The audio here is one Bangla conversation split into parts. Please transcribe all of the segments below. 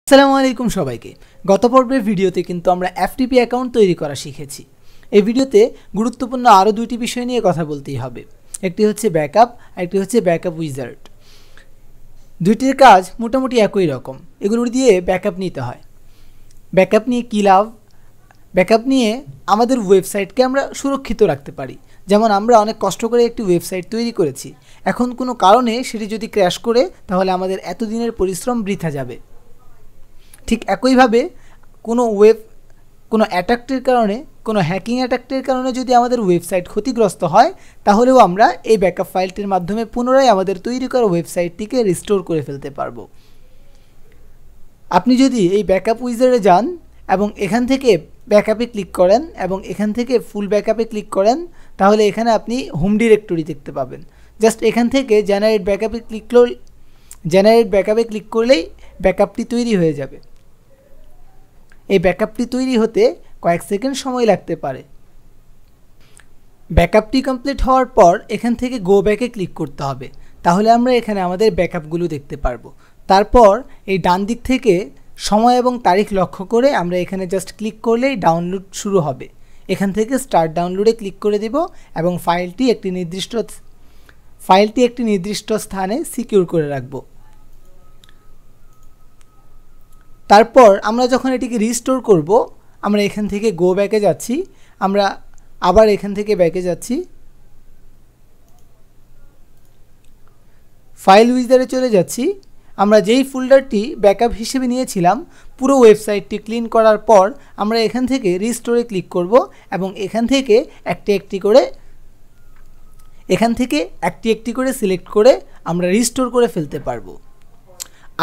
আসসালামু আলাইকুম সবাইকে। গত পর্বের ভিডিওতে কিন্তু আমরা এফটিপি অ্যাকাউন্ট তৈরি করা শিখেছি। এই ভিডিওতে গুরুত্বপূর্ণ আরও দুইটি বিষয় নিয়ে কথা বলতেই হবে। একটি হচ্ছে ব্যাকআপ, একটি হচ্ছে ব্যাকআপ উইজার্ড। দুইটির কাজ মোটামুটি একই রকম, এগুলো দিয়ে ব্যাকআপ নিতে হয়। ব্যাকআপ নিয়ে কী লাভ? ব্যাকআপ নিয়ে আমাদের ওয়েবসাইটকে আমরা সুরক্ষিত রাখতে পারি। যেমন আমরা অনেক কষ্ট করে একটি ওয়েবসাইট তৈরি করেছি, এখন কোনো কারণে সেটি যদি ক্র্যাশ করে তাহলে আমাদের এতদিনের পরিশ্রম বৃথা যাবে। ঠিক একইভাবে কোনো অ্যাটাকের কারণে, কোনো হ্যাকিং অ্যাটাকের কারণে যদি আমাদের ওয়েবসাইট ক্ষতিগ্রস্ত হয়, তাহলেও আমরা এই ব্যাকআপ ফাইলটির মাধ্যমে পুনরায় আমাদের তৈরি করা ওয়েবসাইটটিকে রিস্টোর করে ফেলতে পারবো। আপনি যদি এই ব্যাকআপ উইজারে যান এবং এখান থেকে ব্যাকআপে ক্লিক করেন এবং এখান থেকে ফুল ব্যাকআপে ক্লিক করেন, তাহলে এখানে আপনি হোম ডিরেক্টরি দেখতে পাবেন। জাস্ট এখান থেকে জেনারেট ব্যাকআপে ক্লিক করলেই ব্যাকআপটি তৈরি হয়ে যাবে। এই ব্যাকআপটি তৈরি হতে কয়েক সেকেন্ড সময় লাগতে পারে। ব্যাকআপটি কমপ্লিট হওয়ার পর এখান থেকে গো ব্যাকে ক্লিক করতে হবে, তাহলে আমরা এখানে আমাদের ব্যাকআপগুলো দেখতে পারবো। তারপর এই ডান দিক থেকে সময় এবং তারিখ লক্ষ্য করে আমরা এখানে জাস্ট ক্লিক করলেই ডাউনলোড শুরু হবে। এখান থেকে স্টার্ট ডাউনলোডে ক্লিক করে দেব এবং ফাইলটি একটি নির্দিষ্ট স্থানে সিকিউর করে রাখব। তারপর আমরা যখন এটিকে রিস্টোর করব, আমরা এখান থেকে গো ব্যাকে যাচ্ছি, আমরা আবার এখান থেকে ব্যাকে যাচ্ছি, ফাইল উইজারে চলে যাচ্ছি। আমরা যেই ফোল্ডারটি ব্যাকআপ হিসেবে নিয়েছিলাম, পুরো ওয়েবসাইটটি ক্লিন করার পর আমরা এখান থেকে রিস্টোরে ক্লিক করব এবং এখান থেকে একটি একটি করে সিলেক্ট করে আমরা রিস্টোর করে ফেলতে পারবো।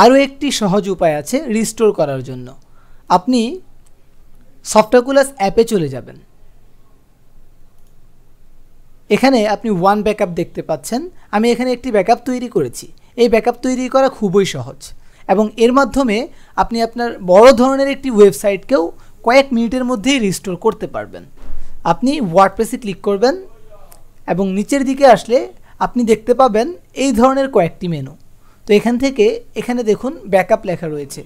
আরও একটি সহজ উপায় আছে রিস্টোর করার জন্য। আপনি সফটওয়্যার অ্যাপে চলে যাবেন। এখানে আপনি ওয়ান ব্যাকআপ দেখতে পাচ্ছেন। আমি এখানে একটি ব্যাকআপ তৈরি করেছি। এই ব্যাকআপ তৈরি করা খুবই সহজ এবং এর মাধ্যমে আপনি আপনার বড় ধরনের একটি ওয়েবসাইটকেও কয়েক মিনিটের মধ্যেই রিস্টোর করতে পারবেন। আপনি ওয়ার্ডপ্রেসে ক্লিক করবেন এবং নিচের দিকে আসলে আপনি দেখতে পাবেন এই ধরনের কয়েকটি মেনু। তো এখানে দেখুন ব্যাকআপ লেখা রয়েছে।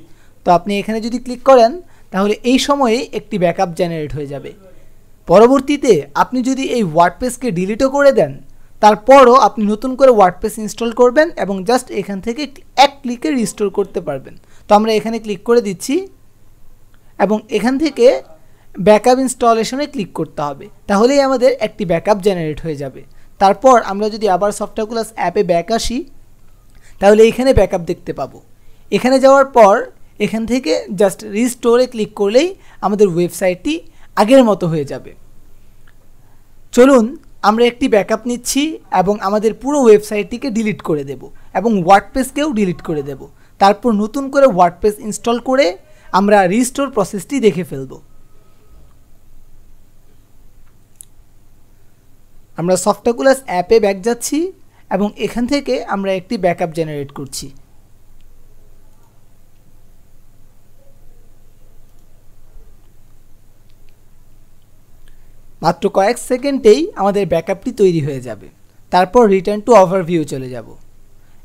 তো আপনি এখানে যদি ক্লিক করেন তাহলে এই সময়ে একটি ব্যাকআপ জেনারেট হয়ে যাবে। পরবর্তীতে আপনি যদি এই ওয়ার্ডপ্রেসকে ডিলিটও করে দেন, তারপরও আপনি নতুন করে ওয়ার্ডপ্রেস ইনস্টল করবেন এবং জাস্ট এখান থেকে এক ক্লিকে রিস্টোর করতে পারবেন। তো আমরা এখানে ক্লিক করে দিচ্ছি এবং এখান থেকে ব্যাকআপ ইনস্টলেশনে ক্লিক করতে হবে, তাহলেই আমাদের একটি ব্যাকআপ জেনারেট হয়ে যাবে। তারপর আমরা যদি আবার সফটওয়্যার অ্যাপে ব্যাক আসি, তাহলে এখানে ব্যাকআপ দেখতে পাবো। এখানে যাওয়ার পর এখান থেকে জাস্ট রিস্টোরে ক্লিক করলেই আমাদের ওয়েবসাইটটি আগের মতো হয়ে যাবে। চলুন আমরা একটি ব্যাকআপ নিচ্ছি এবং আমাদের পুরো ওয়েবসাইটটিকে ডিলিট করে দেব এবং ওয়ার্ডপ্রেসকেও ডিলিট করে দেব। তারপর নতুন করে ওয়ার্ডপ্রেস ইনস্টল করে আমরা রিস্টোর প্রসেসটি দেখে ফেলব। আমরা সফটওয়্যার অ্যাপে ব্যাক যাচ্ছি এবং এখান থেকে আমরা একটি ব্যাকআপ জেনারেট করছি। মাত্র কয়েক সেকেন্ডেই আমাদের ব্যাকআপটি তৈরি হয়ে যাবে। তারপর রিটার্ন টু ওভারভিউ চলে যাব।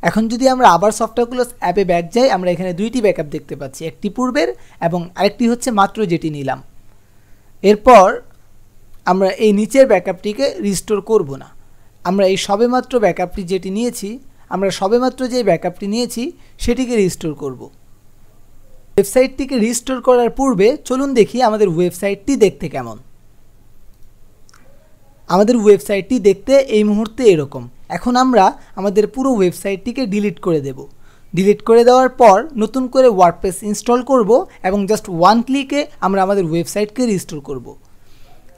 এখন যদি আমরা আবার সফটওয়্যার অ্যাপে ব্যাক যাই, আমরা এখানে দুইটি ব্যাকআপ দেখতে পাচ্ছি, একটি পূর্বের এবং আরেকটি হচ্ছে মাত্র যেটি নিলাম। এরপর আমরা এই নিচের ব্যাকআপটিকে রিস্টোর করব না, আমরা এই সবেমাত্র যে ব্যাকআপটি নিয়েছি সেটিকে রিস্টোর করব। ওয়েবসাইটটিকে রিস্টোর করার পূর্বে চলুন দেখি আমাদের ওয়েবসাইটটি দেখতে কেমন। আমাদের ওয়েবসাইটটি দেখতে এই মুহূর্তে এরকম। এখন আমরা আমাদের পুরো ওয়েবসাইটটিকে ডিলিট করে দেব। ডিলিট করে দেওয়ার পর নতুন করে ওয়ার্ডপ্রেস ইনস্টল করব এবং জাস্ট ওয়ান ক্লিকে আমরা আমাদের ওয়েবসাইটকে রিস্টোর করব।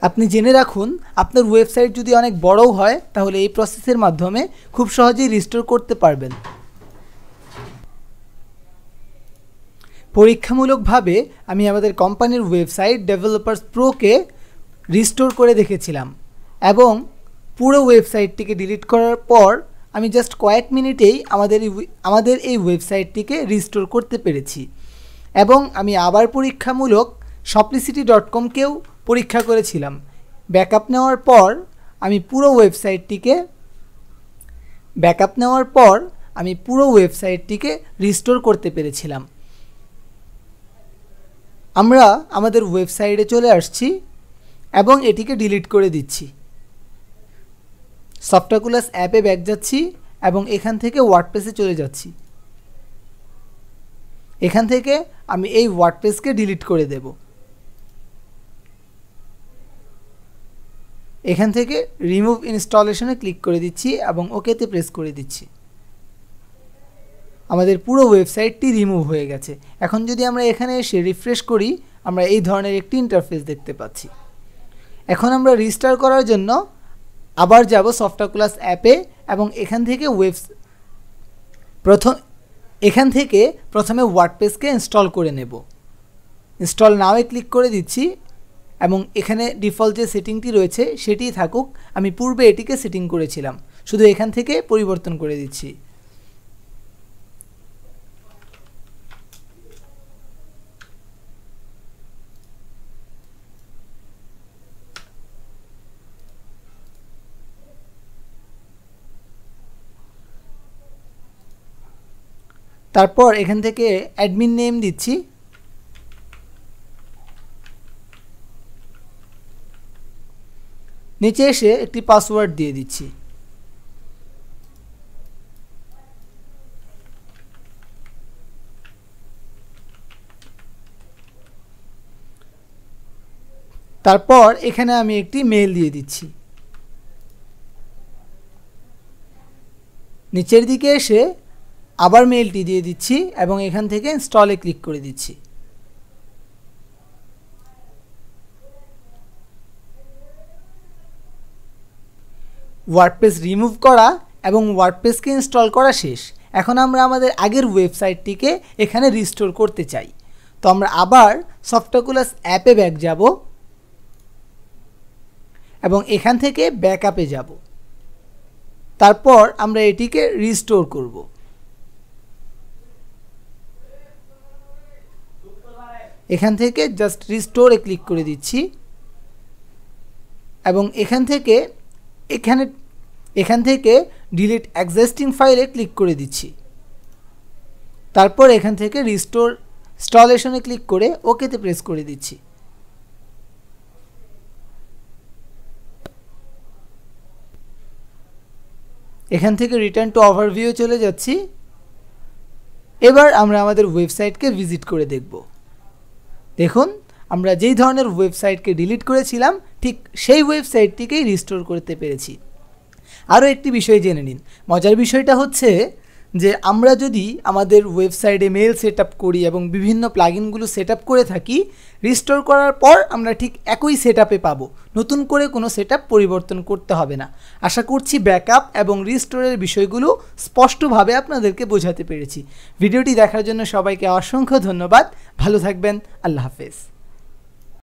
আপনি জেনে রাখুন, আপনার ওয়েবসাইট যদি অনেক বড়ও হয় তাহলে এই প্রসেসের মাধ্যমে খুব সহজেই রিস্টোর করতে পারবেন। পরীক্ষামূলকভাবে আমি আমাদের কোম্পানির ওয়েবসাইট ডেভেলপার্স প্রোকে রিস্টোর করে দেখেছিলাম এবং পুরো ওয়েবসাইটটিকে ডিলিট করার পর আমি জাস্ট কয়েক মিনিটেই আমাদের এই ওয়েবসাইটটিকে রিস্টোর করতে পেরেছি। এবং আমি আবার পরীক্ষামূলক simplicity.com-কেও পরীক্ষা করেছিলাম। ব্যাকআপ নেওয়ার পর আমি পুরো ওয়েবসাইটটিকে রিস্টোর করতে পেরেছিলাম। আমরা আমাদের ওয়েবসাইটে চলে আসছি এবং এটিকে ডিলিট করে দিচ্ছি। সফটওয়্যার অ্যাপে ব্যাক যাচ্ছি এবং এখান থেকে ওয়ার্ডপ্রেসে চলে যাচ্ছি। এখান থেকে আমি এই ওয়ার্ডপ্রেসকে ডিলিট করে দেব। এখান থেকে রিমুভ ইনস্টলেশনে ক্লিক করে দিচ্ছি এবং ওকেতে প্রেস করে দিচ্ছি। আমাদের পুরো ওয়েবসাইটটি রিমুভ হয়ে গেছে। এখন যদি আমরা এখানে এসে রিফ্রেশ করি, আমরা এই ধরনের একটি ইন্টারফেস দেখতে পাচ্ছি। এখন আমরা রিস্টার করার জন্য আবার যাব সফটওয়্যার অ্যাপে এবং এখান থেকে প্রথমে ওয়ার্ডপ্রেসকে ইনস্টল করে নেব। ইনস্টল নাওয়ে ক্লিক করে দিচ্ছি এবং এখানে ডিফল্ট যে সেটিংটি রয়েছে সেটিই থাকুক। আমি পূর্বে এটিকে সেটিং করেছিলাম, শুধু এখান থেকে পরিবর্তন করে দিচ্ছি। তারপর এখান থেকে অ্যাডমিন নেম দিচ্ছি। নিচে এসে একটি পাসওয়ার্ড দিয়ে দিচ্ছি। তারপর এখানে আমি একটি মেইল দিয়ে দিচ্ছি। নিচের দিকে এসে আবার মেইলটি দিয়ে দিচ্ছি এবং এখান থেকে ইনস্টলে ক্লিক করে দিচ্ছি। ওয়ার্ডপ্রেস রিমুভ করা এবং ওয়ার্ডপ্রেসকে ইনস্টল করা শেষ। এখন আমরা আমাদের আগের ওয়েবসাইটটিকে এখানে রিস্টোর করতে চাই। তো আমরা আবার সফটওয়্যার অ্যাপে ব্যাক যাব এবং এখান থেকে ব্যাকআপে যাব। তারপর আমরা এটিকে রিস্টোর করব। এখান থেকে জাস্ট রিস্টোরে ক্লিক করে দিচ্ছি এবং এখান থেকে ডিলিট এক্সিস্টিং ফাইলে ক্লিক করে দিচ্ছি। তারপর এখান থেকে রিস্টোর ইনস্টলেশনে ক্লিক করে ওকেতে প্রেস করে দিচ্ছি। এখান থেকে রিটার্ন টু ওভারভিউ চলে যাচ্ছি। এবার আমরা আমাদের ওয়েবসাইটকে ভিজিট করে দেখব। দেখুন, আমরা যেই ধরনের ওয়েবসাইটকে ডিলিট করেছিলাম ঠিক সেই ওয়েবসাইটটিকেই রিস্টোর করতে পেরেছি। আরও একটি বিষয় জেনে নিন। মজার বিষয়টা হচ্ছে যে আমরা যদি আমাদের ওয়েবসাইটে মেল সেট আপ করি এবং বিভিন্ন প্লাগইনগুলো সেট আপ করে থাকি, রিস্টোর করার পর আমরা ঠিক একই সেট আপে পাবো, নতুন করে কোনো সেট আপ পরিবর্তন করতে হবে না। আশা করছি ব্যাকআপ এবং রিস্টোরের বিষয়গুলো স্পষ্টভাবে আপনাদেরকে বোঝাতে পেরেছি। ভিডিওটি দেখার জন্য সবাইকে অসংখ্য ধন্যবাদ। ভালো থাকবেন। আল্লাহ হাফেজ।